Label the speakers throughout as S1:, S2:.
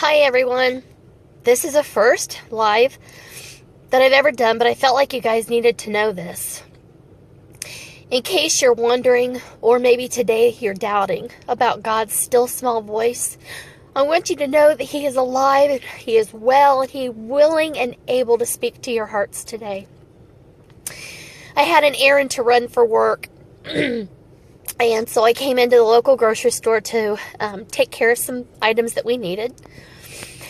S1: Hi everyone. This is a first live that I've ever done, but I felt like you guys needed to know this. In case you're wondering, or maybe today you're doubting about God's still small voice, I want you to know that He is alive, and He is well, and He is willing and able to speak to your hearts today. I had an errand to run for work, and so I came into the local grocery store to take care of some items that we needed.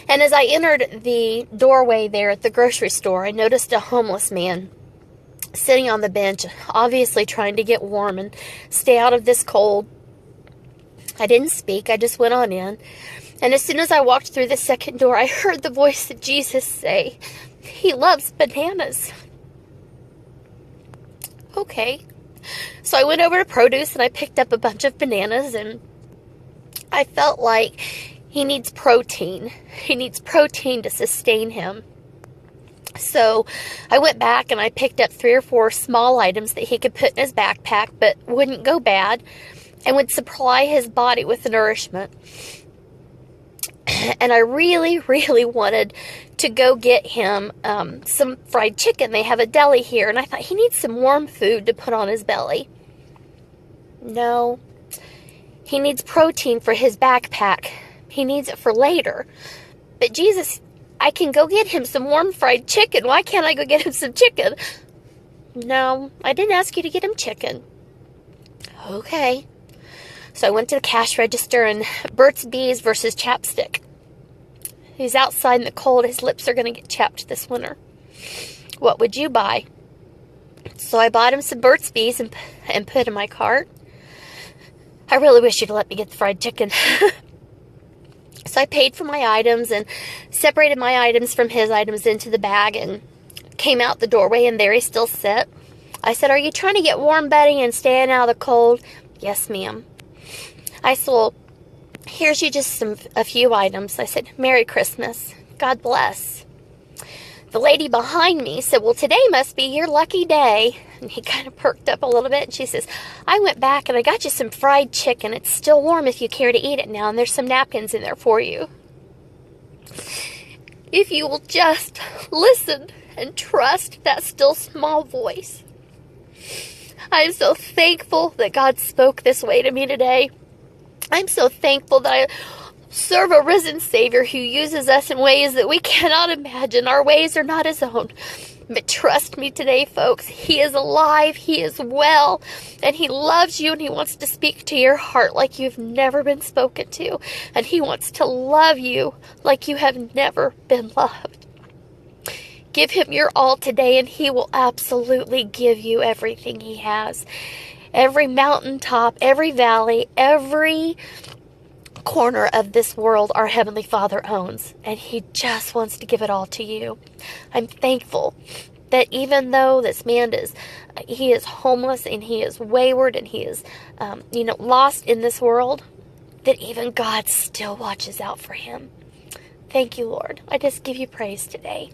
S1: And as I entered the doorway there at the grocery store, I noticed a homeless man sitting on the bench, obviously trying to get warm and stay out of this cold. I didn't speak. I just went on in. And as soon as I walked through the second door, I heard the voice of Jesus say, "He loves bananas." Okay. So I went over to produce and I picked up a bunch of bananas, and I felt like he needs protein. He needs protein to sustain him. So I went back and I picked up 3 or 4 small items that he could put in his backpack but wouldn't go bad and would supply his body with nourishment. And I really, really wanted to go get him some fried chicken. They have a deli here, and I thought he needs some warm food to put on his belly. No, he needs protein for his backpack. He needs it for later. But Jesus, I can go get him some warm fried chicken. Why can't I go get him some chicken? No, I didn't ask you to get him chicken. Okay. So I went to the cash register, and Burt's Bees versus Chapstick. He's outside in the cold. His lips are going to get chapped this winter. What would you buy? So I bought him some Burt's Bees and put in my cart. I really wish you'd let me get the fried chicken. So I paid for my items and separated my items from his items into the bag and came out the doorway, and there he still sat. I said, "Are you trying to get warm, buddy, and staying out of the cold?" "Yes, ma'am." I said, "Well, here's you just a few items." I said, "Merry Christmas. God bless." The lady behind me said, "Well, today must be your lucky day." And he kind of perked up a little bit, and she says, "I went back and I got you some fried chicken. It's still warm if you care to eat it now, and there's some napkins in there for you." If you will just listen and trust that still small voice. I'm so thankful that God spoke this way to me today. I'm so thankful that I serve a risen Savior who uses us in ways that we cannot imagine. Our ways are not His own. But trust me today, folks, He is alive, He is well, and He loves you, and He wants to speak to your heart like you've never been spoken to. And He wants to love you like you have never been loved. Give Him your all today, and He will absolutely give you everything He has. Every mountaintop, every valley, every corner of this world our Heavenly Father owns, and He just wants to give it all to you. I'm thankful that even though this man he is homeless and he is wayward and he is, lost in this world, that even God still watches out for him. Thank you, Lord. I just give you praise today.